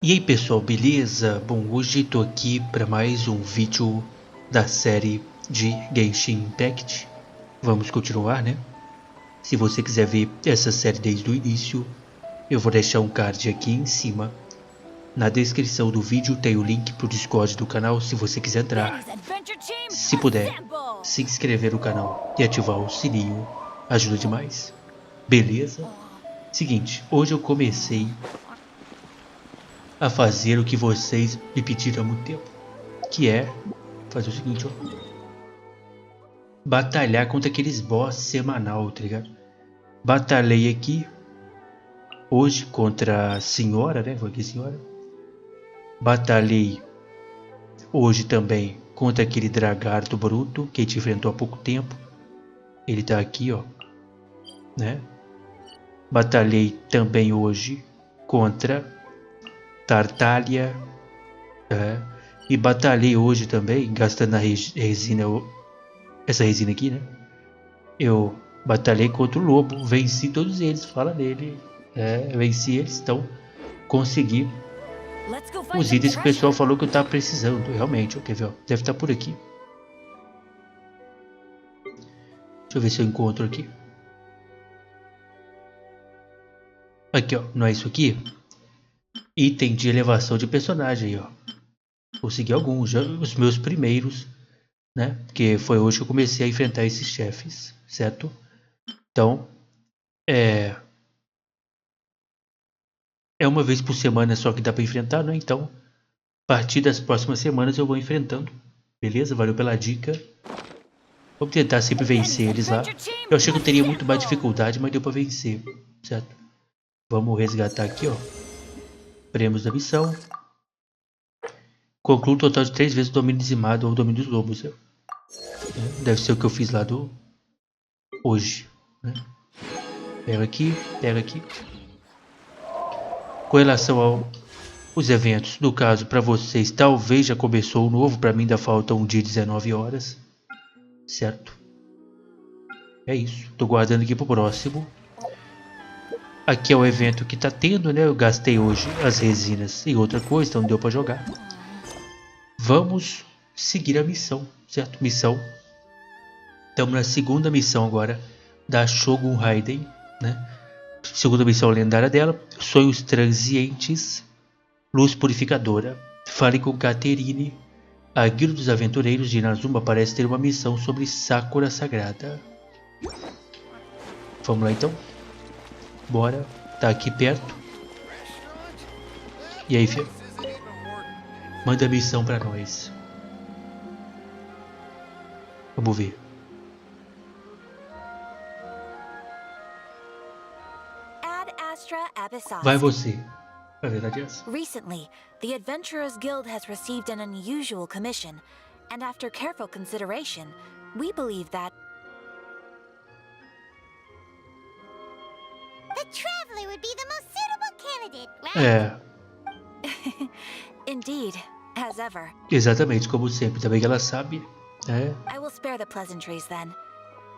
E aí pessoal, beleza? Bom, hoje tô aqui para mais um vídeo da série de Genshin Impact. Vamos continuar, né? Se você quiser ver essa série desde o início, eu vou deixar um card aqui em cima. Na descrição do vídeo tem o link pro Discord do canal se você quiser entrar. Se puder, se inscrever no canal e ativar o sininho, ajuda demais. Beleza? Seguinte, hoje eu comecei a fazer o que vocês me pediram há muito tempo, que é fazer o seguinte, ó, batalhar contra aqueles boss semanal, tá ligado? Batalhei aqui hoje contra a senhora, né? Foi aqui, senhora. Batalhei hoje também contra aquele dragarto bruto que a gente enfrentou há pouco tempo. Ele tá aqui, ó, né? Batalhei também hoje contra Tartalha, e batalhei hoje também, gastando a resina, essa resina aqui, né? Eu batalhei contra o lobo, venci todos eles, fala nele. Venci eles, então consegui os itens que o pessoal falou que eu tava precisando. Realmente, ó, quer ver, ó, deve estar por aqui. Deixa eu ver se eu encontro aqui. Aqui, ó, não é isso aqui? Item de elevação de personagem, ó. Consegui alguns, já, os meus primeiros, né? Porque foi hoje que eu comecei a enfrentar esses chefes, certo? Então, é uma vez por semana só que dá pra enfrentar, né? Então, a partir das próximas semanas eu vou enfrentando. Beleza? Valeu pela dica. Vamos tentar sempre vencer eles lá. Eu achei que eu teria muito mais dificuldade, mas deu pra vencer, certo? Vamos resgatar aqui, ó. Prêmios da missão. Conclua um total de 3 vezes o domínio dizimado ou o domínio dos lobos. Deve ser o que eu fiz lá do hoje, né? Pega aqui, pega aqui. Com relação aos eventos, no caso para vocês, talvez já começou o novo. Para mim ainda falta um dia 19 horas, certo? É isso. Tô guardando aqui pro próximo. Aqui é o evento que tá tendo, né? Eu gastei hoje as resinas e outra coisa, então não deu para jogar. Vamos seguir a missão, certo? Missão. Estamos na segunda missão agora da Shogun Raiden, né? Segunda missão lendária dela. Sonhos transientes. Luz purificadora. Fale com Caterine. A Guilda dos Aventureiros de Inazuma parece ter uma missão sobre Sakura Sagrada. Vamos lá então. Bora. Tá aqui perto. E aí, filho? Manda a missão pra nós. Vamos ver. Vai você. A verdade é essa. Recently, the Adventurers Guild has received an unusual commission, and after careful consideration, we believe that the traveler would be the most suitable candidate, right? Indeed, as ever. Exatamente, como sempre. Também que ela sabe. I will spare the pleasantries then.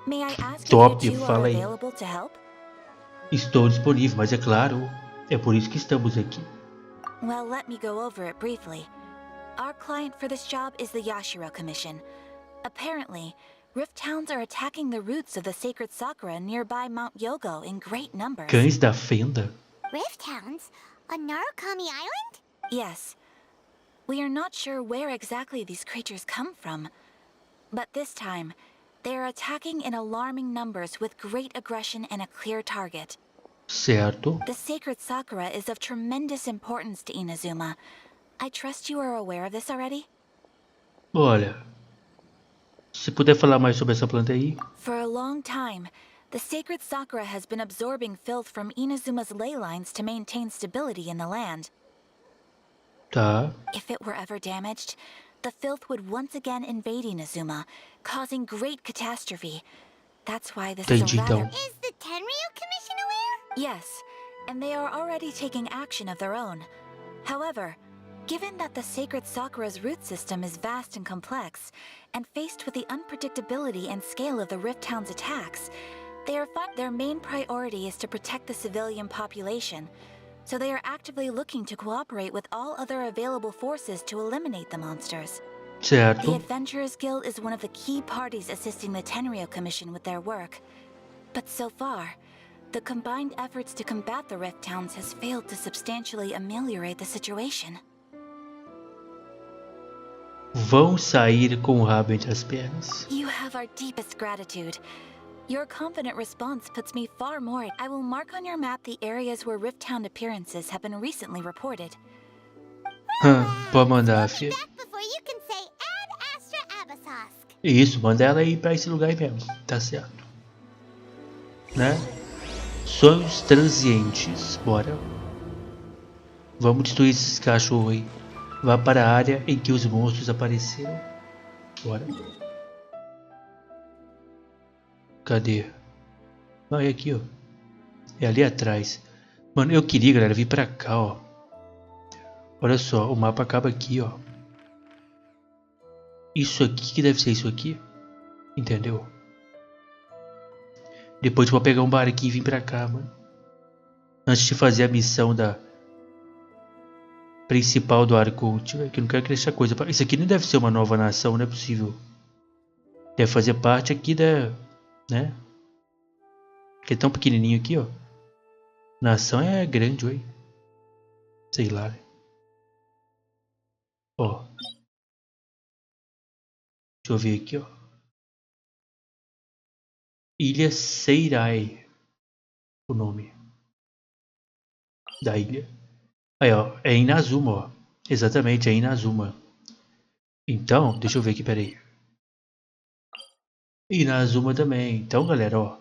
May I ask Top, if you two fala are aí. available to help? Estou disponível, mas é claro, é por isso que estamos aqui. Well, let me go over it briefly. Our client for this job is the Yashiro Commission. Apparently, Rift Towns are attacking the roots of the sacred Sakura nearby Mount Yogo in great numbers. Cães da Fenda? Rift Towns? On Narukami Island? Yes. We are not sure where exactly these creatures come from. But this time, they are attacking in alarming numbers with great aggression and a clear target. Certo. The sacred Sakura is of tremendous importance to Inazuma. I trust you are aware of this already? Olha, se puder falar mais sobre essa planta aí. For a long time, the sacred Sakura has been absorbing filth from Inazuma's ley lines to maintain stability in the land. Tá. If it were ever damaged, the filth would once again invade Inazuma, causing great catastrophe. That's why this is a rather... Is the Tenryu Commission aware? Yes, and they are already taking action of their own. However, given that the sacred Sakura's root system is vast and complex, and faced with the unpredictability and scale of the Rift Town's attacks, their main priority is to protect the civilian population. so they are actively looking to cooperate with all other available forces to eliminate the monsters. The Certo. Adventurers Guild is one of the key parties assisting the Tenryou Commission with their work. But so far, the combined efforts to combat the Rift Towns has failed to substantially ameliorate the situation. Vão sair com o rabo entre as pernas. You have our deepest gratitude. Your confident response puts me far more. I will mark on your map the areas where Rift Town appearances have been recently reported. Pode mandar, filha. Back before you can say Ad Astra Abasosk. Isso, manda ela ir pra esse lugar aí mesmo. Tá certo. Né? Sonhos transientes. Bora. Vamos destruir esses cachorros aí. Vá para a área em que os monstros apareceram. Bora. Cadê? Ah, é aqui, ó. É ali atrás. Mano, eu queria, galera, vir pra cá, ó. Olha só, o mapa acaba aqui, ó. Isso aqui que deve ser isso aqui. Entendeu? Depois eu vou pegar um barquinho e vir pra cá, mano. Antes de fazer a missão da principal do arco, que eu não quero crescer coisa. Isso aqui não deve ser uma nova nação, não é possível. Deve fazer parte aqui da, né? Que é tão pequenininho aqui, ó. Nação é grande, oi. Sei lá, né? Ó. Deixa eu ver aqui, ó. Ilha Seirai. O nome da ilha. Aí, ó. É Inazuma, ó. Exatamente, é Inazuma. Então, deixa eu ver aqui, peraí. Inazuma também. Então, galera, ó.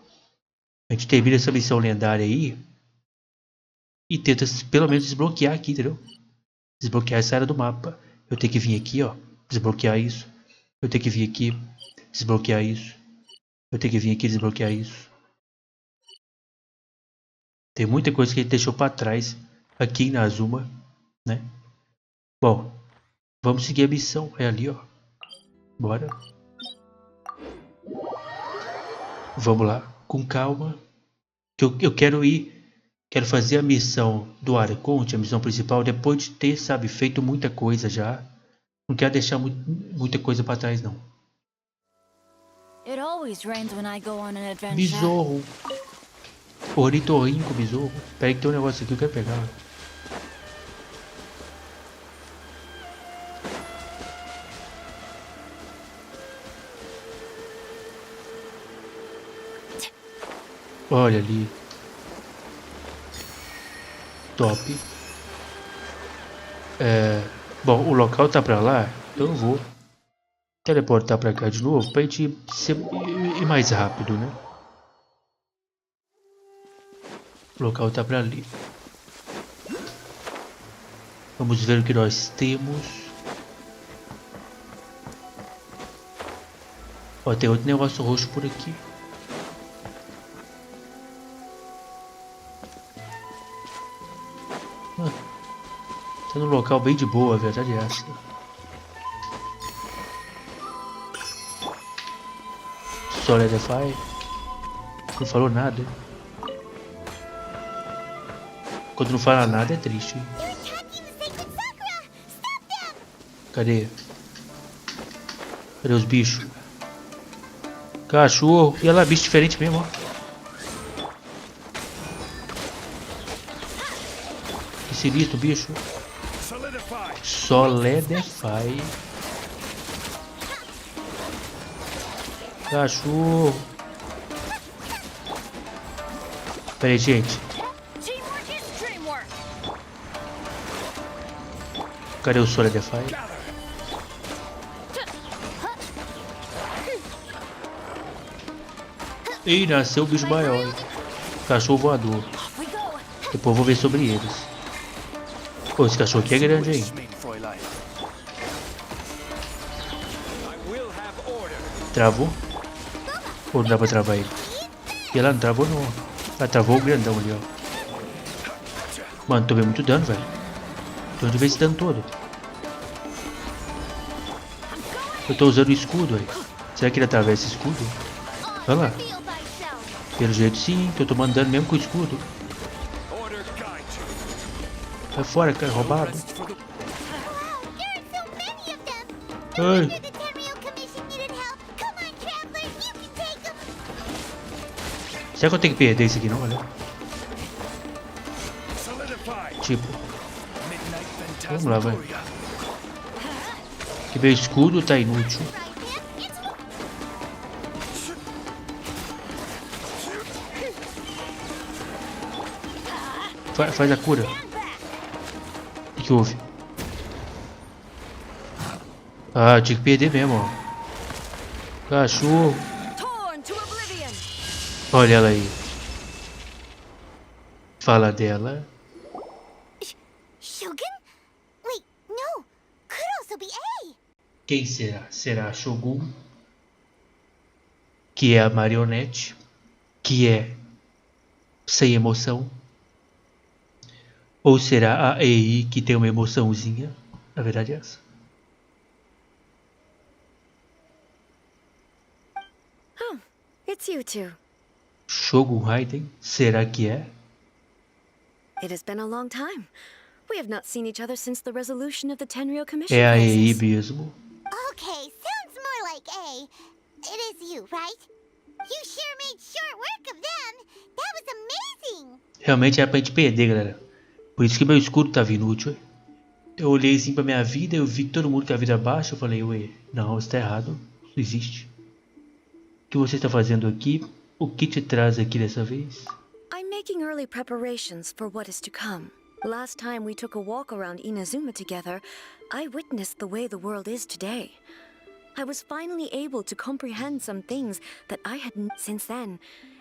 A gente termina essa missão lendária aí. E tenta pelo menos desbloquear aqui, entendeu? Desbloquear essa área do mapa. Eu tenho que vir aqui, ó. Desbloquear isso. Eu tenho que vir aqui. Desbloquear isso. Eu tenho que vir aqui desbloquear isso. Tem muita coisa que a gente deixou pra trás. Aqui em Inazuma, né? Bom. Vamos seguir a missão. É ali, ó. Bora. Vamos lá. Com calma. Eu quero ir. Quero fazer a missão do Arconte, a missão principal, depois de ter, sabe, feito muita coisa já. Não quero deixar muita coisa pra trás, não. Besouro. Ornitorrinco, besouro. Peraí que tem um negócio aqui que eu quero pegar. Olha ali. Top. Bom, o local tá pra lá, então eu vou teleportar pra cá de novo pra gente ir mais rápido, né? O local tá pra ali. Vamos ver o que nós temos. Ó, tem outro negócio roxo por aqui. Tá num local bem de boa, a verdade é essa. Solidify. Não falou nada. Quando não fala nada é triste. Cadê? Cadê os bichos? Cachorro. E ela é bicho diferente mesmo, ó. Que sinistro, bicho. Solidify. Cachorro. Pera aí, gente. Cadê o Solidify? Ih, nasceu o bicho maior. Cachorro voador. Depois eu vou ver sobre eles. Pô, esse cachorro aqui é grande, hein? Travou? Ou não dá pra travar ele? E ela não travou, não. Ela travou o grandão ali, ó. Mano, tomei muito dano, velho. De onde veio esse dano todo? Eu tô usando o escudo, aí. Será que ele atravessa esse escudo? Olha lá. Pelo jeito sim, que eu tô mandando mesmo com o escudo. Sai fora, cara, roubado. Wow, there are so many of them. Ai. No wonder the Tenryou Commission needed help. Come on, travelers, you can take them. Será que eu tenho que perder isso aqui não, olha? Tipo. Vamos lá, vai. Que meu escudo tá inútil. Faz a cura. O que houve? Ah, tinha que perder mesmo, ó. Cachorro. Olha ela aí. Fala dela. Shogun? Wait, no. Could also be A. Quem será? Será a Shogun, que é a marionete, que é sem emoção? Ou será a Ei, que tem uma emoçãozinha? Na verdade é essa. Oh, it's you two. Shogun Raiden? Será que é? It has been a long time. We have not seen each other since the resolution of the Tenryou Commission É a Ei crisis. mesmo. Okay, sounds more like A. It is you, right? You sure made short work of them. That was amazing. Realmente era pra gente perder, galera. Por isso que meu escudo tava inútil. Eu olhei assim pra minha vida, eu vi que todo mundo tem a vida baixa. Eu falei, ué, não, isso tá errado. Isso não existe. O que você está fazendo aqui? O que te traz aqui dessa vez? I'm making early preparations for what is to come. Last time we took a walk around Inazuma together, I witnessed the way the world is today. I was finally able to comprehend some things that I hadn't since then.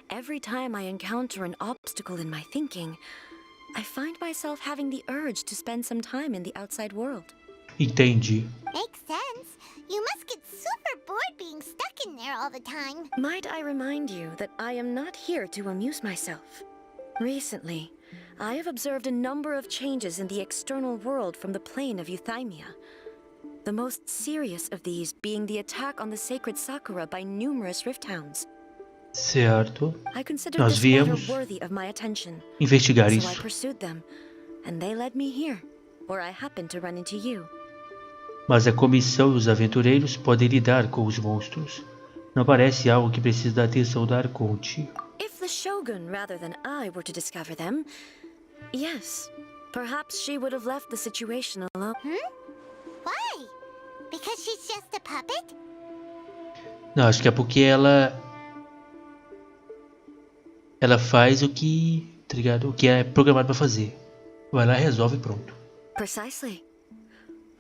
Every time I encounter an obstacle in my thinking, I find myself having the urge to spend some time in the outside world. Entendi. Makes sense. You must get super bored being stuck in there all the time. Might I remind you that I am not here to amuse myself. Recently, I have observed a number of changes in the external world from the plane of Euthymia. The most serious of these being the attack on the sacred Sakura by numerous rift hounds. Certo. I considered Nós this matter viemos worthy of my attention, investigar so I isso. pursued them, and they led me here, where I happened to run into you. Mas a comissão e os aventureiros podem lidar com os monstros. Não parece algo que precisa da atenção da Arconte. If the Shogun rather than I were to discover them, yes, perhaps she would have left the situation alone. Why? Because she's just a puppet? Não, acho que é porque ela faz o que, tá ligado? O que é programado pra fazer. Vai lá, resolve e pronto. Precisely.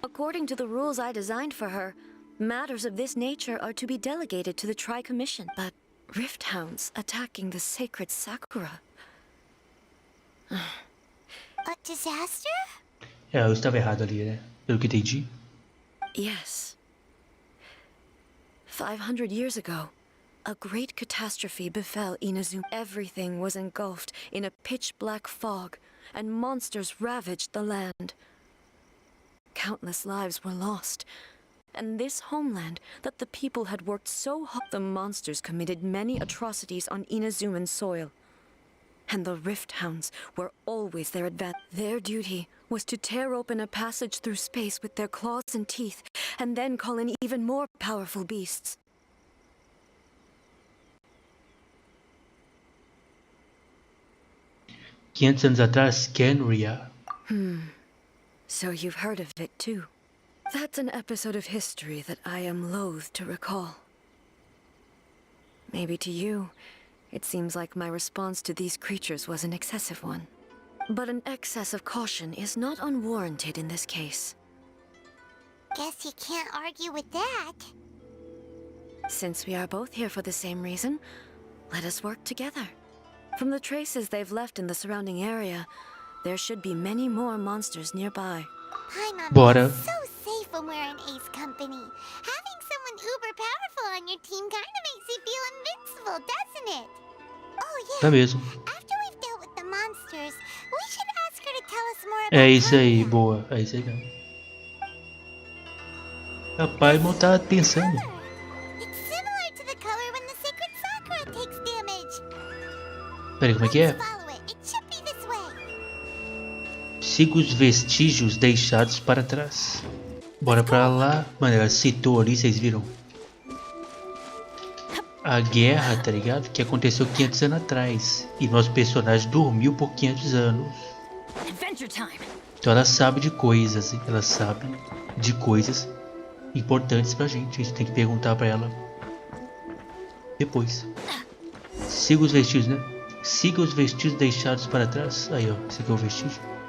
According to the rules I designed for her, matters of this nature are to be delegated to the Tri-Commission. But rift hounds attacking the sacred Sakura. A disaster? É, eu estava errado ali, né? Pelo que entendi. Yes. 500 years ago, a great catastrophe befell Inazuma. Everything was engulfed in a pitch-black fog, and monsters ravaged the land. Countless lives were lost, and this homeland that the people had worked so hard. The monsters committed many atrocities on Inazuman soil, and the rift hounds were always their advantage. Their duty was to tear open a passage through space with their claws and teeth, and then call in even more powerful beasts. 500 anos atrás, Kenria. So you've heard of it too. That's an episode of history that I am loath to recall. Maybe to you, it seems like my response to these creatures was an excessive one. But an excess of caution is not unwarranted in this case. Guess you can't argue with that. Since we are both here for the same reason, let us work together. From the traces they've left in the surrounding area, there should be many more monsters nearby. Paimon Bora. feels so safe when we're in Ace Company. Having someone uber powerful on your team kinda makes you feel invincible, doesn't it? Oh Tá yeah, mesmo. after we've dealt with the monsters, we should ask her to tell us more about É isso aí, Canal. boa. É isso aí mesmo. Rapaz, não tá pensando. It's similar to the color when the sacred Sakura takes damage. Peraí, como é que é? Let's follow it. It should be this way. Siga os vestígios deixados para trás. Bora pra lá. Mano, ela citou ali, vocês viram? A guerra, tá ligado? Que aconteceu 500 anos atrás. E nosso personagem dormiu por 500 anos. Então ela sabe de coisas. Ela sabe de coisas importantes pra gente. A gente tem que perguntar pra ela depois. Siga os vestígios, né? Siga os vestígios deixados para trás. Aí, ó. Esse aqui é o vestígio.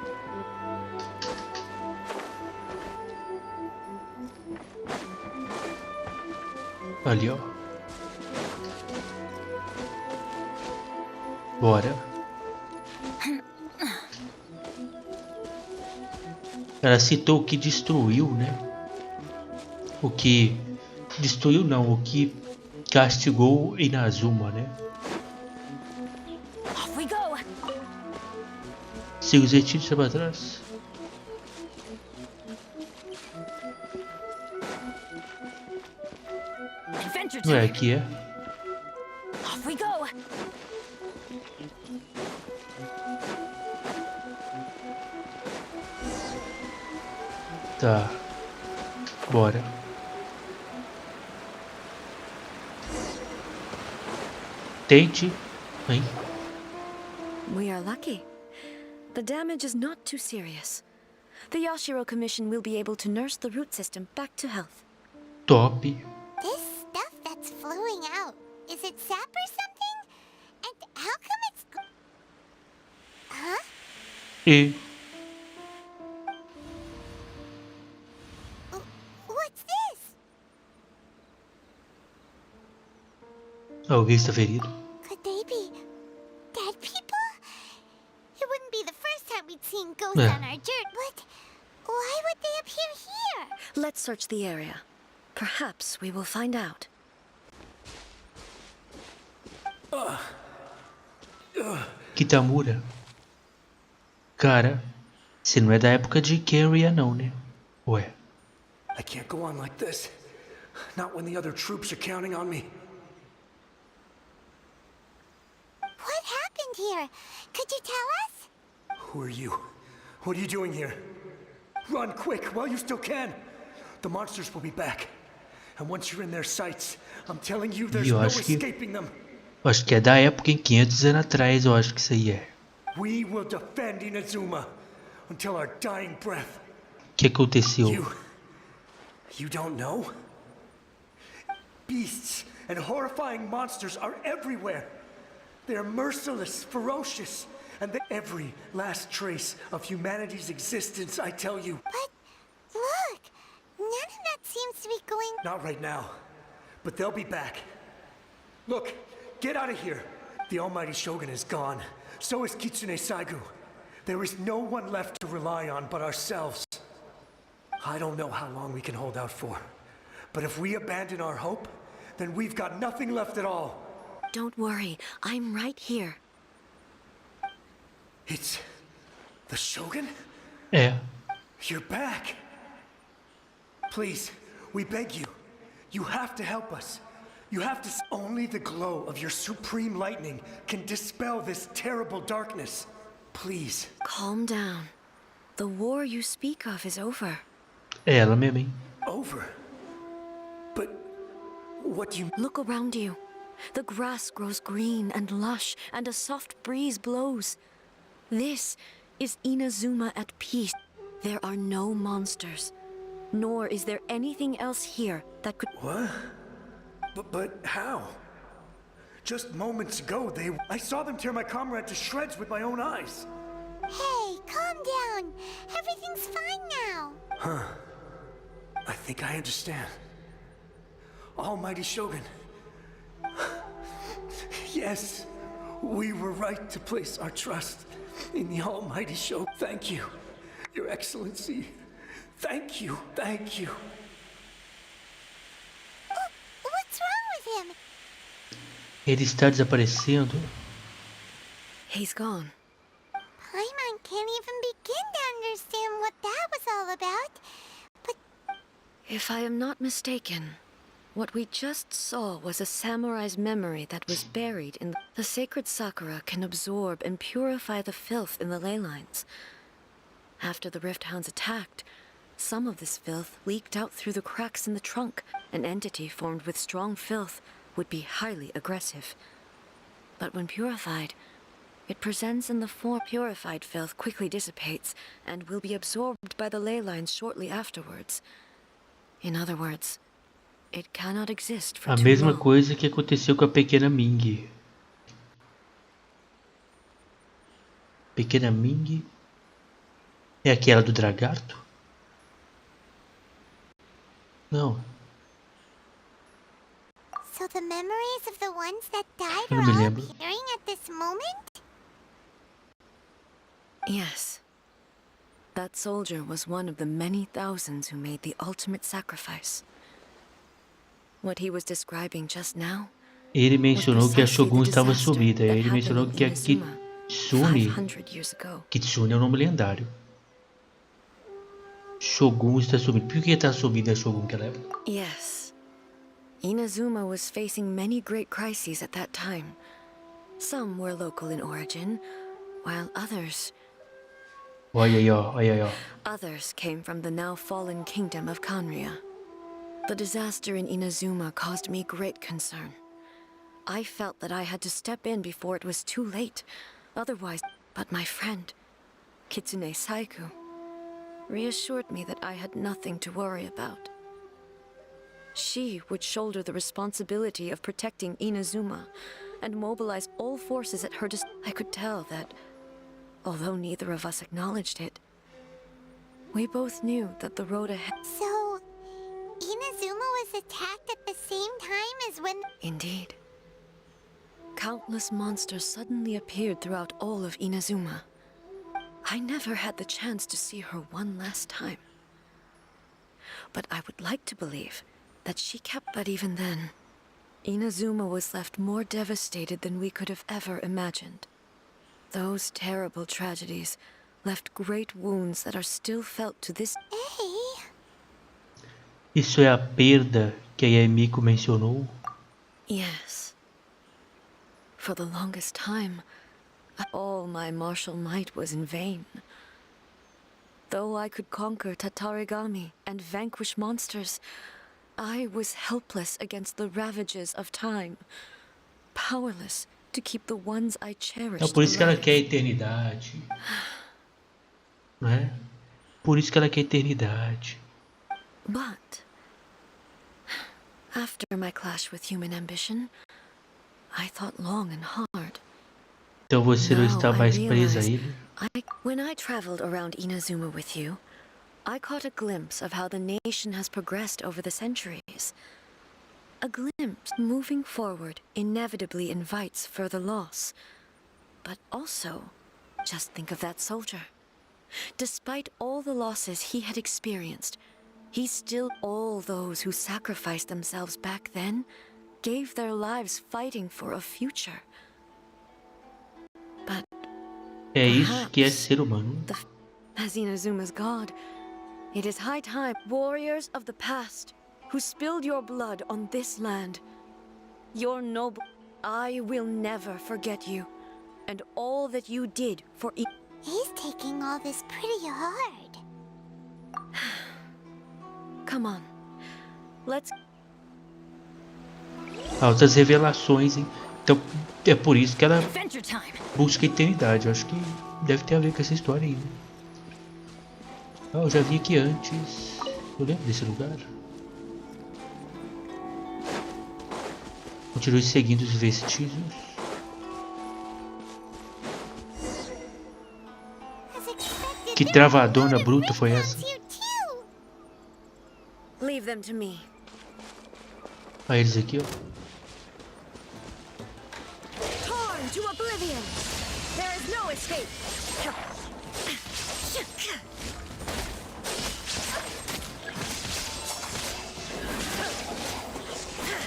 Ali, ó. Bora. Ela citou o que destruiu, né? O que destruiu não, o que castigou Inazuma, né? Siga os vestígios para trás. Não é aqui, é? Tá. Bora. Tente. Hein? We are lucky. The damage is not too serious. The Yashiro Commission will be able to nurse the root system back to health. Top. This stuff that's flowing out, is it sap or something? And how come it's... Huh? E What's this? alguém está ferido? Could they be dead people? It wouldn't be the first time we'd seen ghosts Yeah. on our dirt, but why would they appear here? Let's search the area. Perhaps we will find out. Kitamura. Cara, você não é da época de Carrier não, né? Ué. I can't go on like this. Not when the other troops are counting on me. What happened here? Could you tell us? Who are you? What are you doing here? Run quick while you still can. The monsters will be back. And once you're in their sights, I'm telling you there's Eu no acho que- escaping them. Acho que é da época em 500 anos atrás, eu acho que isso aí é. We will defend Inazuma until our dying breath. O que aconteceu? You don't know? Beasts and horrifying monsters are everywhere. They're merciless, ferocious, and every last trace of humanity's existence, I tell you. But look, none of that seems to be going... Not right now, but they'll be back. Look, get out of here. The almighty Shogun is gone. So is Kitsune Saigu. There is no one left to rely on but ourselves. I don't know how long we can hold out for. But if we abandon our hope, then we've got nothing left at all. Don't worry, I'm right here. It's... the Shogun? É. You're back. Please, we beg you. You have to help us. You have to... Only the glow of your supreme lightning can dispel this terrible darkness. Please. Calm down. The war you speak of is over. É ela mesmo, hein? Over? But... what do you... Look around you. The grass grows green and lush, and a soft breeze blows. This is Inazuma at peace. There are no monsters. Nor is there anything else here that could... What? But how? Just moments ago, I saw them tear my comrade to shreds with my own eyes. Hey, calm down. Everything's fine now. I think I understand. Almighty Shogun. Yes, we were right to place our trust in the Almighty Shogun. Thank you, Your Excellency. Thank you, thank you. What's wrong with him? Ele está desaparecendo. He's gone. Paimon can't even begin to understand what that was all about. But If I am not mistaken, what we just saw was a samurai's memory that was buried in the sacred Sakura can absorb and purify the filth in the ley lines. After the Rift Hounds attacked, some of this filth leaked out through the cracks in the trunk. An entity formed with strong filth would be highly aggressive. But when purified, it presents in the form purified filth quickly dissipates and will be absorbed by the ley lines shortly afterwards. In other words, it cannot exist for A too mesma long. coisa que aconteceu com a pequena Ming. Pequena Ming é aquela do Dragarto? Não, So the memories of the ones that died eu are não me all lembro. appearing at this moment? Yes. That soldier was one of the many thousands who made the ultimate sacrifice. What he was describing just now Ele was mencionou que a precisely the Shogun estava disaster sumida. that Ele happened mencionou in que a Inazuma Kitsune... 500 years ago. Kitsune é o nome lendário. Shogun está sumido. Por que está sumida a Shogun naquela época? Yes. Inazuma was facing many great crises at that time. Some were local in origin, while others Olha aí, ó. Olha aí, ó. Others came from the now fallen kingdom of Kanria. The disaster in Inazuma caused me great concern. I felt that I had to step in before it was too late. Otherwise, but my friend, Kitsune Saiku, reassured me that I had nothing to worry about. She would shoulder the responsibility of protecting Inazuma and mobilize all forces at her disposal. I could tell that, although neither of us acknowledged it, we both knew that the road ahead... So, Inazuma was attacked at the same time as when... Indeed. Countless monsters suddenly appeared throughout all of Inazuma. I never had the chance to see her one last time. But I would like to believe that she kept... But even then, Inazuma was left more devastated than we could have ever imagined. Those terrible tragedies left great wounds that are still felt to this... Hey, Isso é a perda que a Yamiko mencionou? Yes. For the longest time, all my martial might was in vain. Though I could conquer Tatarigami and vanquish monsters, I was helpless against the ravages of time, powerless to keep the ones I cherished Então por isso que ela alive. quer a eternidade. Não é? Por isso que ela quer a eternidade. But after my clash with human ambition, I thought long and hard. Então você não Now está I mais presa a realize ele? when I traveled around Inazuma with you, I caught a glimpse of how the nation has progressed over the centuries. A glimpse moving forward inevitably invites further loss. But also, just think of that soldier. Despite all the losses he had experienced, he still... All those who sacrificed themselves back then gave their lives fighting for a future. But É isso que é ser humano. as Inazuma's god, it is high time, warriors of the past, who spilled your blood on this land. Your noble... I will never forget you, and all that you did for... he's taking all this pretty hard. Come on, let's... Altas revelações, hein? Então é por isso que ela Adventure time! busca a eternidade. Eu acho que deve ter a ver com essa história aí, né? Ah, eu já vi aqui antes. Eu lembro desse lugar. Continue seguindo os vestígios. As expected, Que travadona bruta foi essa? you too. Leave them to me. Olha eles aqui, ó. Torn to oblivion! There is no escape!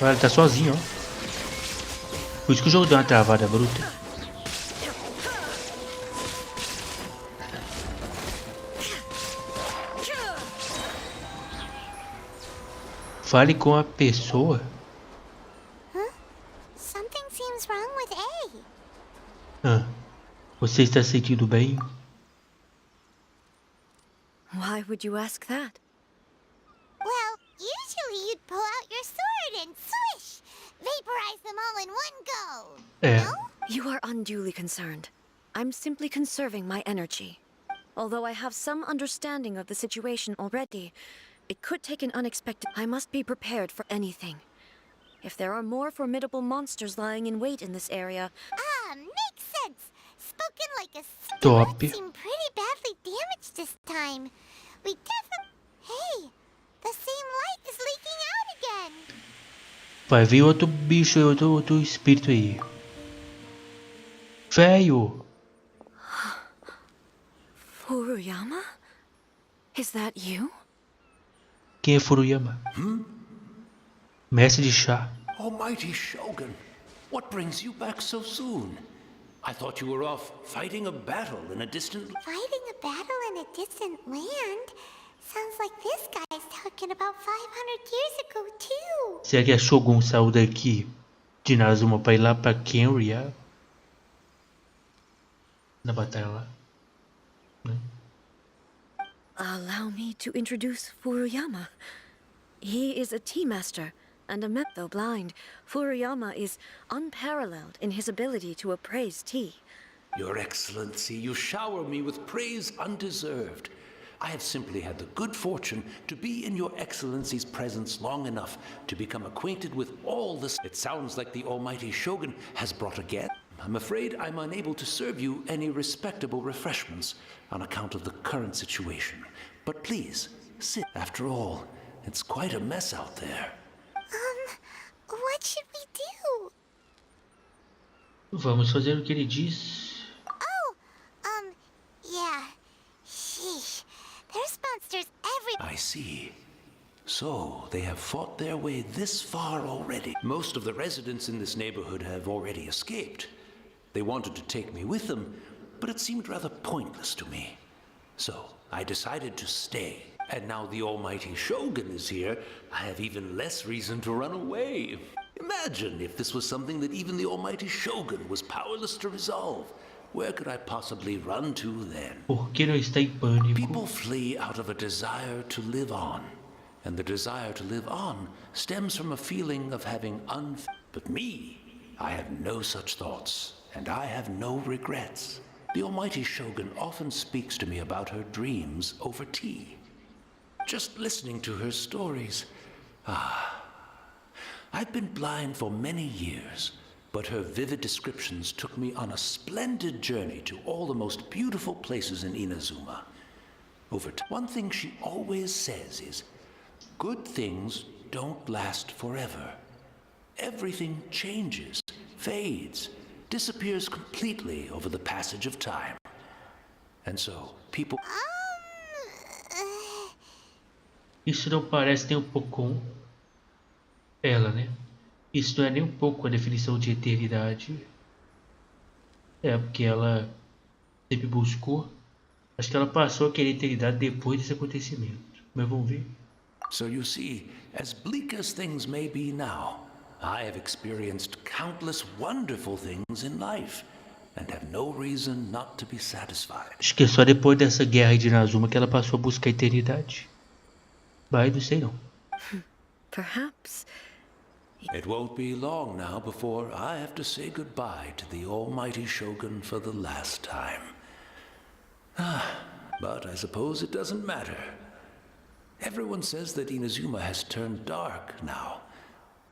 Olha, ele tá sozinho, ó. Por isso que o jogo deu uma travada bruta. Fale com a pessoa. Something seems wrong with A. Ah, você está se sentindo bem? Why would you ask that? Well, usually you'd pull out your sword and swish! Vaporize them all in one go! É. No? You are unduly concerned. I'm simply conserving my energy. Although I have some understanding of the situation already, it could take an unexpected... I must be prepared for anything. If there are more formidable monsters lying in wait in this area... Ah, makes sense! Spoken like a Top. sword seemed pretty badly damaged this time. We definitely... Hey! The same light is leaking out again! Vai vir outro bicho, outro espírito aí. Velho! Furuyama? Is that you? Quem é Furuyama? Mestre de chá. Almighty Shogun, what brings you back so soon? I thought you were off fighting a battle in a distant... Fighting a battle in a distant land? Sounds like this guy's talking about 500 years ago, too. Será que a Shogun saiu daqui de Inazuma pra ir lá pra Kenria? Na batalha lá. Né? Allow me to introduce Furuyama. He is a tea master, and though blind, Furuyama is unparalleled in his ability to appraise tea. Your Excellency, you shower me with praise undeserved. I have simply had the good fortune to be in your Excellency's presence long enough to become acquainted with all this. It sounds like the Almighty Shogun has brought a guest. I'm afraid I'm unable to serve you any respectable refreshments on account of the current situation. But please, sit. After all, it's quite a mess out there. What should we do? Vamos fazer o que ele diz. Yeah. Sheesh. There's monsters every... I see. So, they have fought their way this far already. Most of the residents in this neighborhood have already escaped. They wanted to take me with them, but it seemed rather pointless to me. So, I decided to stay. And now the Almighty Shogun is here, I have even less reason to run away. Imagine if this was something that even the Almighty Shogun was powerless to resolve. Where could I possibly run to then? Por que não está em pânico? People flee out of a desire to live on. And the desire to live on stems from a feeling of having But me, I have no such thoughts, and I have no regrets. The Almighty Shogun often speaks to me about her dreams over tea. Just listening to her stories. I've been blind for many years, but her vivid descriptions took me on a splendid journey to all the most beautiful places in Inazuma. One thing she always says is, good things don't last forever. Everything changes, fades, disappears completely over the passage of time. And so, people... Isso não parece nem um pouco com ela, né? Isso não é nem um pouco a definição de eternidade. É porque ela sempre buscou. Acho que ela passou a querer eternidade depois desse acontecimento. Mas vamos ver. So you see, as bleak as things may be now, I have experienced countless wonderful things in life, and have no reason not to be satisfied. Acho que é só depois dessa guerra de Inazuma que ela passou a buscar a eternidade. Mas não sei não. Perhaps... It won't be long now before I have to say goodbye to the Almighty Shogun for the last time. But I suppose it doesn't matter. Everyone says that Inazuma has turned dark now.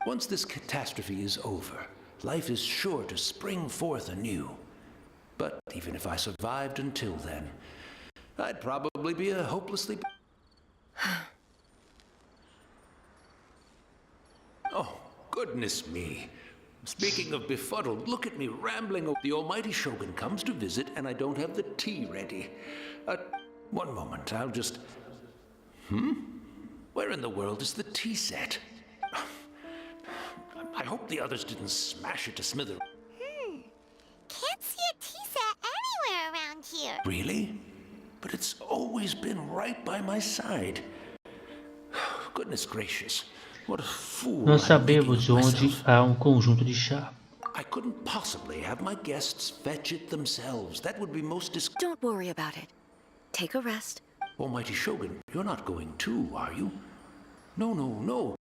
Once this catastrophe is over, life is sure to spring forth anew. But even if I survived until then, I'd probably be a hopelessly... Oh, goodness me. Speaking of befuddled, look at me rambling. The Almighty Shogun comes to visit and I don't have the tea ready. One moment, I'll just... Where in the world is the tea set? I hope the others didn't smash it to smithereens. Can't see a tea set anywhere around here. Really? But it's always been right by my side. Goodness gracious. What a fool. Nós sabemos onde há conjunto de chá. I couldn't possibly have my guests fetch it themselves. That would be most Don't worry about it. Take a rest, Almighty Shogun, you're not going too, are you? No, no, no.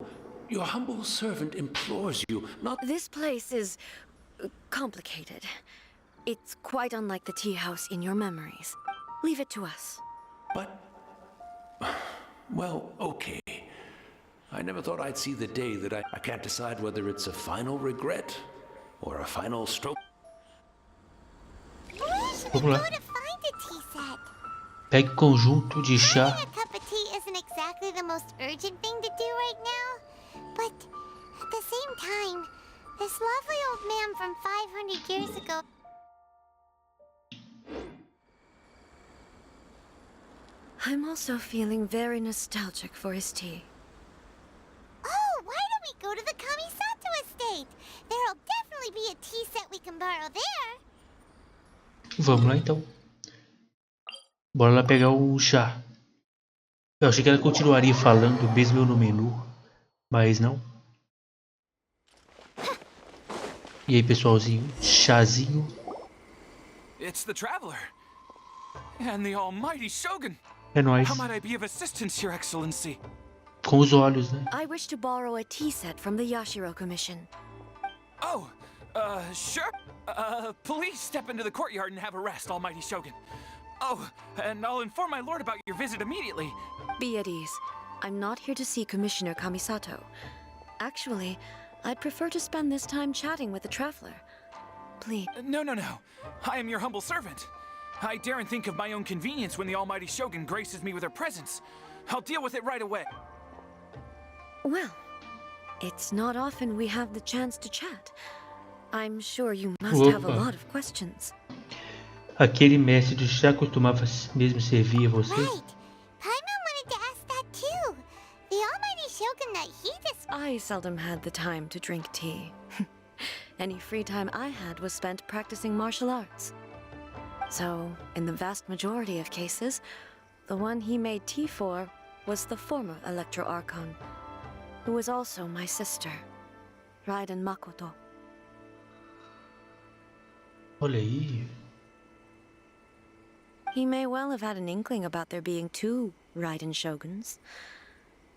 Your humble servant implores you not... This place is complicated. It's quite unlike the tea house in your memories. Leave it to us. But... Well, okay. I never thought I'd see the day that I can't decide whether it's a final regret or a final stroke. Where should we Vamos go lá. to find a tea set? Pegue conjunto de chá. Having a cup of tea isn't exactly the most urgent thing to do right now. But at the same time, this lovely old man from 500 years ago... I'm also feeling very nostalgic for his tea. Oh, why don't we go to the Kamisato estate? There'll definitely be a tea set we can borrow there. Vamos lá então. Bora lá pegar um chá. Eu achei que ela continuaria falando mesmo eu no menu, mas não. E aí, pessoalzinho, chazinho. It's the traveler. And the almighty Shogun. É nóis. How might I be of assistance, Your Excellency? Com os olhos, né? I wish to borrow a tea set from the Yashiro Commission. Oh, sure. Please step into the courtyard and have a rest, almighty Shogun. Oh, and I'll inform my lord about your visit immediately. Be at ease. I'm not here to see Commissioner Kamisato. Actually, I'd prefer to spend this time chatting with the traveler. Please. No. I am your humble servant. I daren't think of my own convenience when the almighty Shogun graces me with her presence. I'll deal with it right away. Well, it's not often we have the chance to chat. I'm sure you must have a Opa. lot of questions. Aquele mestre do chá costumava mesmo servir a vocês? Right. Paimon wanted to ask that too. The almighty Shogun that he just... I seldom had the time to drink tea. Any free time I had was spent practicing martial arts. So, in the vast majority of cases, the one he made tea for was the former Electro Archon, who was also my sister, Raiden Makoto. Olha aí. He may well have had an inkling about there being two Raiden Shoguns,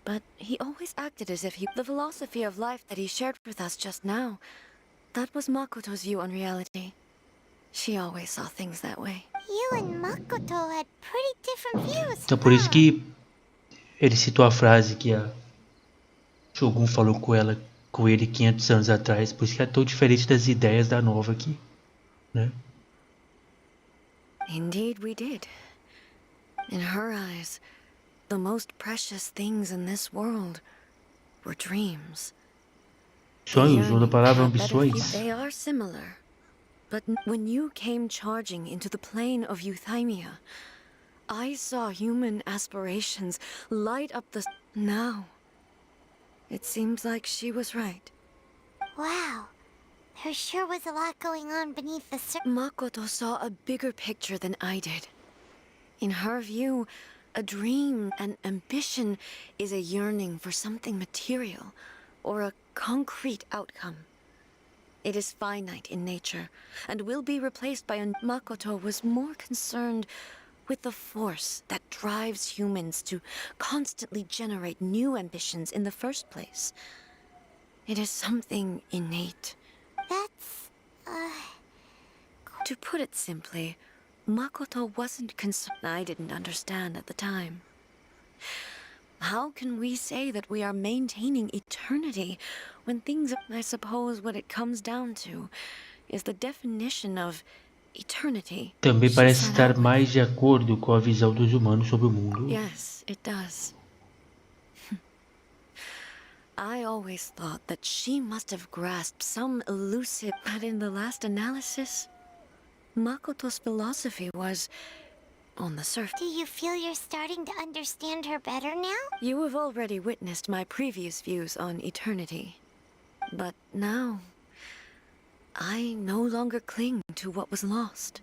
but he always acted as if the philosophy of life that he shared with us just now, that was Makoto's view on reality. She always saw things that way. You and Makoto had pretty different views. Então por isso que ele citou a frase que a Shogun falou com ele 500 anos atrás, por isso que é tão diferente das ideias da nova aqui, né? Indeed we did. In her eyes, the most precious things in this world were dreams. Sonhos, ou da palavra Yearning, ambições. they are similar. But when you came charging into the plane of Euthymia, I saw human aspirations light up the... Now, it seems like she was right. Wow. There sure was a lot going on beneath the surface. Makoto saw a bigger picture than I did. In her view, a dream and ambition is a yearning for something material or a concrete outcome. It is finite in nature and will be replaced by a... Makoto was more concerned with the force that drives humans to constantly generate new ambitions in the first place. It is something innate. That's... To put it simply, Makoto wasn't concerned. I didn't understand at the time. How can we say that we are maintaining eternity when things... I suppose what it comes down to is the definition of eternity. Também she parece set estar out mais de acordo com a visão dos humanos sobre o mundo. Yes, it does. I always thought that she must have grasped some elusive... But in the last analysis, Makoto's philosophy was on the surface. Do you feel you're starting to understand her better now? You have already witnessed my previous views on eternity. But now, I no longer cling to what was lost.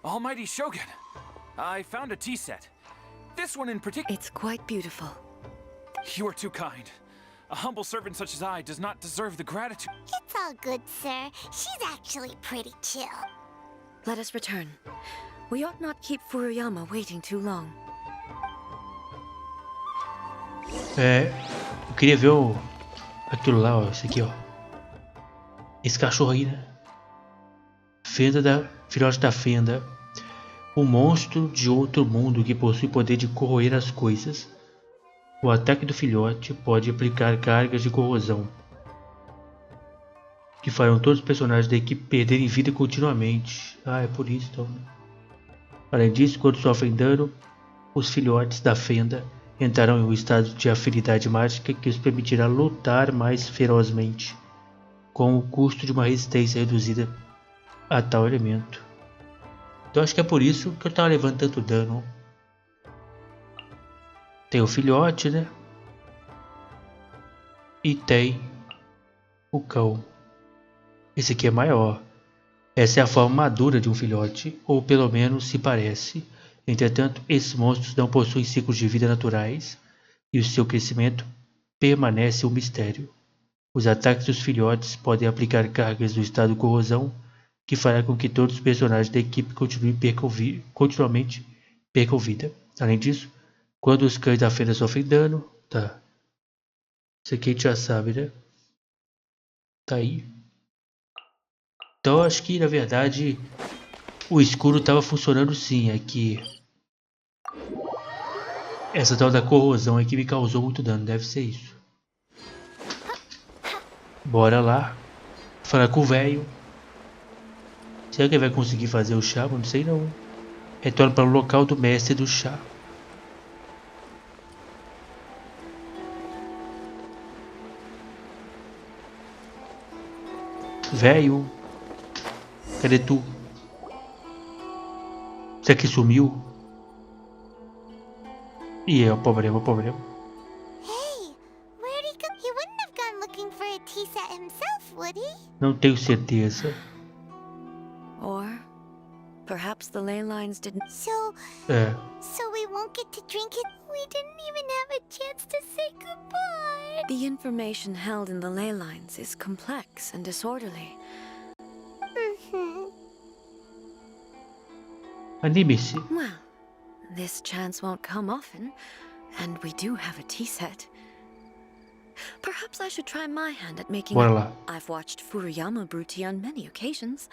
Almighty Shogun, I found a tea set. This one in particular. It's quite beautiful. You are too kind. A humble servant such as I does not deserve the gratitude. It's all good, sir. She's actually pretty chill. Let us return. We ought not keep Furuyama waiting too long. Eu queria ver aquilo lá, ó, esse aqui, ó. Esse cachorro aí, né? Filhote da Fenda. Um monstro de outro mundo que possui poder de corroer as coisas. O ataque do filhote pode aplicar cargas de corrosão, que farão todos os personagens da equipe perderem vida continuamente. Ah, é por isso então. Além disso, quando sofrem dano, os filhotes da Fenda entrarão em um estado de afinidade mágica que os permitirá lutar mais ferozmente, com o custo de uma resistência reduzida a tal elemento. Então acho que é por isso que eu tava levando tanto dano. Tem o filhote, né? E tem o cão. Esse aqui é maior. Essa é a forma madura de um filhote, ou pelo menos se parece. Entretanto, esses monstros não possuem ciclos de vida naturais e o seu crescimento permanece um mistério. Os ataques dos filhotes podem aplicar cargas do estado de corrosão, que fará com que todos os personagens da equipe continuamente percam vida. Além disso, quando os cães da fenda sofrem dano, tá. Isso aqui a gente já sabe, né? Tá aí. Então acho que na verdade o escuro estava funcionando sim. É que essa tal da corrosão aqui me causou muito dano. Deve ser isso. Bora lá. Falar com o velho. Será que ele vai conseguir fazer o chá? Não sei não. Retorno para o local do mestre do chá. Velho. Cadê tu? Será que sumiu? E é o problema, Hey, where'd he go? He wouldn't have gone looking for a tea set himself, would he? Não tenho certeza. Or perhaps the ley lines didn't. So we won't get to drink it? We didn't even have a chance to say goodbye. The information held in the ley lines is complex and disorderly. Anime-se. Well, this chance won't come often, and we do have a tea set. Perhaps I should try my hand at making Bora lá. I've watched Furuyama brew tea on many occasions.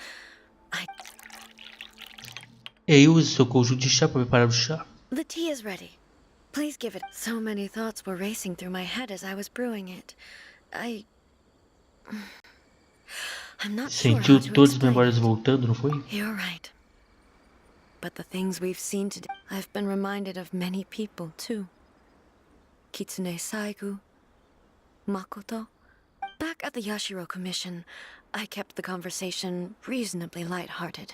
E aí use seu conjunto de chá para preparar o chá. The tea is ready. Please give it. So many thoughts were racing through my head as I was brewing it. I'm not sure Sentiu how to todas as explain memórias it. voltando, não foi? You're right. But the things we've seen today, I've been reminded of many people, too. Kitsune Saigu, Makoto. Back at the Yashiro Commission, I kept the conversation reasonably light-hearted.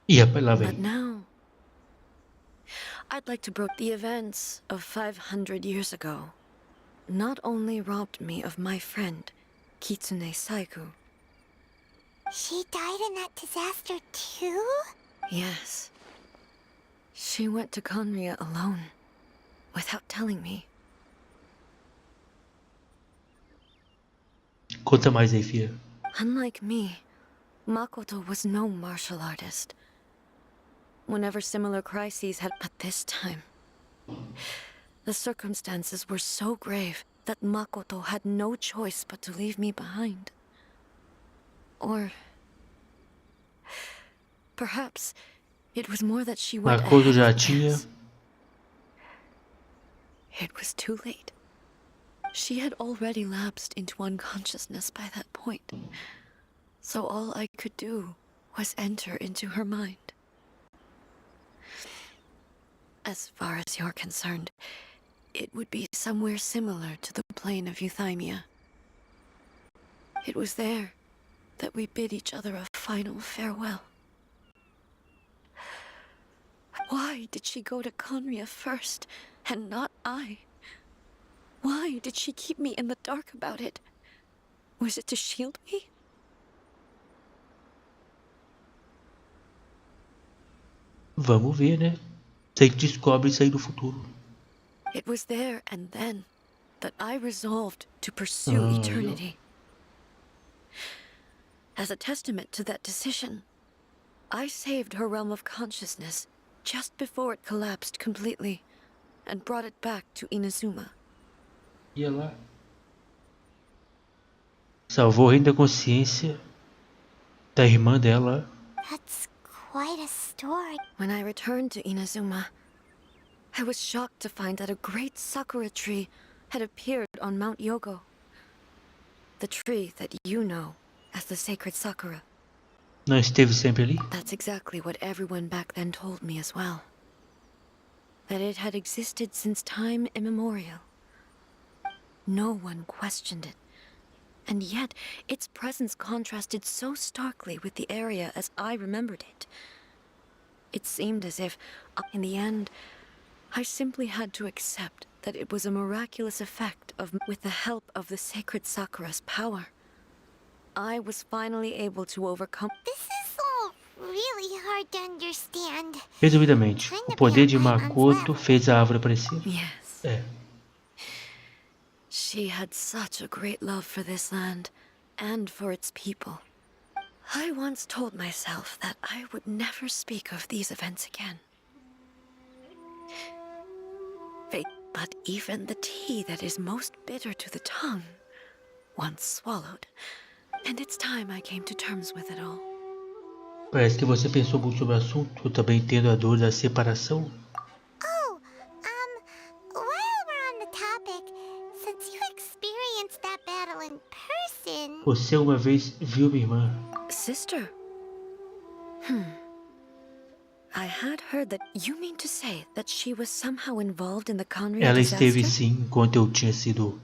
Ih, rapaz, lá But vem. now, I'd like to broach the events of 500 years ago. Not only robbed me of my friend, Kitsune Saigu. She died in that disaster too? Yes. She went to Conria alone, without telling me. Conta mais aí, filha. Unlike me, Makoto was no martial artist. Whenever similar crises had, but this time, the circumstances were so grave that Makoto had no choice but to leave me behind. Or perhaps it was more that she went Makoto ahead já of tinha. theirs. It was too late. She had already lapsed into unconsciousness by that point. So all I could do was enter into her mind. As far as you're concerned, it would be somewhere similar to the plane of Euthymia. It was there that we bid each other a final farewell. Why did she go to Conria first, and not I? Why did she keep me in the dark about it? Was it to shield me? Vamos ver, né? Sei que descobre isso aí no futuro. It was there and then that I resolved to pursue eternity. As a testament to that decision, I saved her realm of consciousness just before it collapsed completely and brought it back to Inazuma. Ia lá. Salvou o reino da consciência da irmã dela. That's quite a story. When I returned to Inazuma, I was shocked to find that a great sakura tree had appeared on Mount Yogo. The tree that you know as the sacred sakura. Não esteve sempre ali? That's exactly what everyone back then told me as well. That it had existed since time immemorial. No one questioned it. And yet, its presence contrasted so starkly with the area as I remembered it. It seemed as if, in the end, I simply had to accept that it was a miraculous effect of, with the help of the sacred Sakura's power. I was finally able to overcome. This is all really hard to understand. Resumidamente, o poder de Makoto fez a árvore aparecer? Yes. É. She had such a great love for this land, and for its people. I once told myself that I would never speak of these events again. But even the tea that is most bitter to the tongue, once swallowed, and it's time I came to terms with it all. Parece que você pensou muito sobre o assunto. Eu também entendo a dor da separação. Oh, while we're on the topic, since you experienced that battle in person... Você uma vez viu minha irmã? Sister? I had heard that. You mean to say that she was somehow involved in the Conry Ela disaster? esteve sim, enquanto eu tinha sido...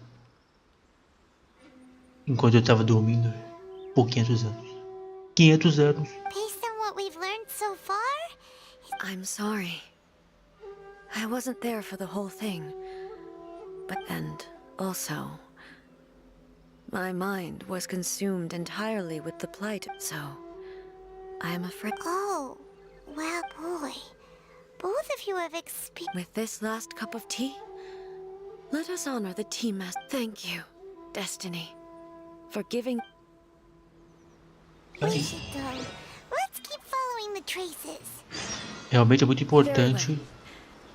Enquanto eu estava dormindo por 500 anos. 500 anos. Based on what we've learned so far? I'm sorry. I wasn't there for the whole thing. And also, my mind was consumed entirely with the plight, so I am afraid. Oh, well, boy. Both of you have experienced... With this last cup of tea, let us honor the tea master. Thank you, Destiny, for giving... We should go. Let's keep following the traces. Realmente é muito importante.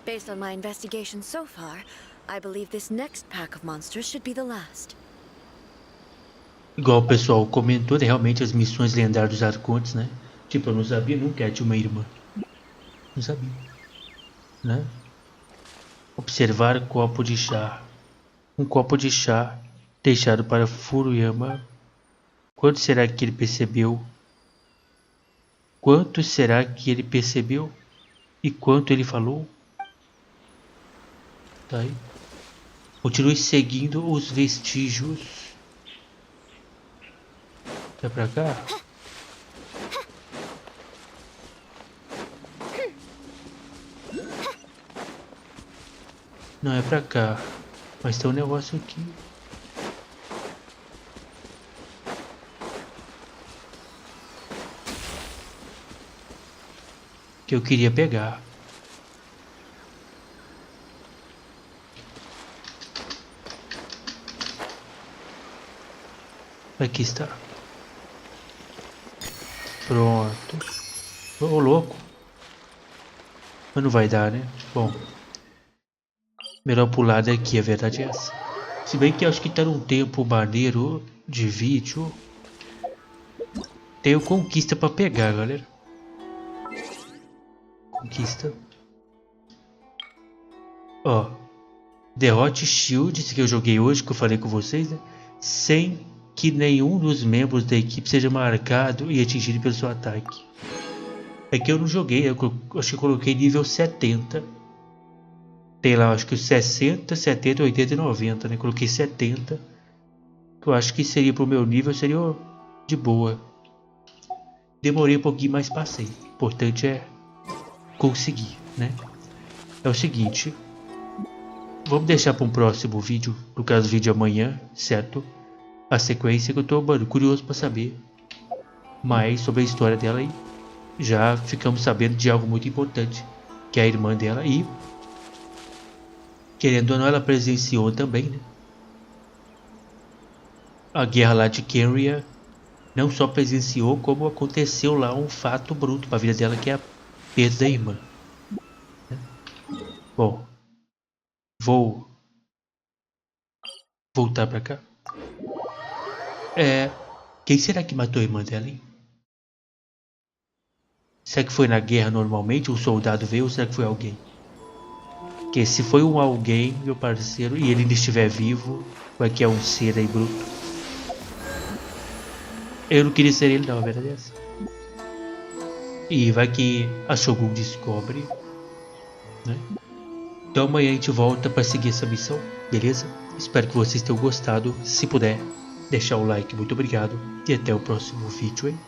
Based on my investigation so far, I believe this next pack of monsters should be the last. Igual o pessoal comentou, né? Realmente as missões lendárias dos arcontes, né? Tipo, eu não sabia nunca de uma irmã. Não sabia. Né? Observar copo de chá. Um copo de chá deixado para Furuyama. Quanto será que ele percebeu? Quanto será que ele percebeu? E quanto ele falou? Tá aí. Continue seguindo os vestígios. É pra cá? Não, é pra cá. Mas tem um negócio aqui. Que eu queria pegar. Aqui está. Pronto. Ô, louco. Mas não vai dar, né? Bom. Melhor pular daqui, a verdade é essa. Se bem que eu acho que tá num tempo maneiro de vídeo. Tenho conquista pra pegar, galera. Conquista. Ó. Derrote Shields que eu joguei hoje, que eu falei com vocês, né? Sem que nenhum dos membros da equipe seja marcado e atingido pelo seu ataque. É que eu não joguei, eu acho que eu coloquei nível 70. Tem lá, acho que os 60, 70, 80 e 90, né? Coloquei 70. Que eu acho que seria pro meu nível, seria de boa. Demorei um pouquinho, mas passei. O importante é conseguir, né? É o seguinte. Vamos deixar para um próximo vídeo, no caso vídeo amanhã, certo? A sequência que eu tô, mano, curioso para saber mais sobre a história dela e já ficamos sabendo de algo muito importante, que é a irmã dela e, querendo ou não, ela presenciou também, né? A guerra lá de Kenria, não só presenciou, como aconteceu lá um fato bruto para a vida dela, que é a perda da irmã. Bom, vou voltar pra cá. Quem será que matou a irmã dela, hein? Será que foi na guerra normalmente? Um soldado veio ou será que foi alguém? Porque se foi um alguém, meu parceiro, e ele ainda estiver vivo, vai que é um ser aí bruto. Eu não queria ser ele não, a verdade é essa. E vai que a Shogun descobre, né? Então amanhã a gente volta para seguir essa missão, beleza? Espero que vocês tenham gostado. Se puder, deixar o like, muito obrigado. E até o próximo vídeo, hein?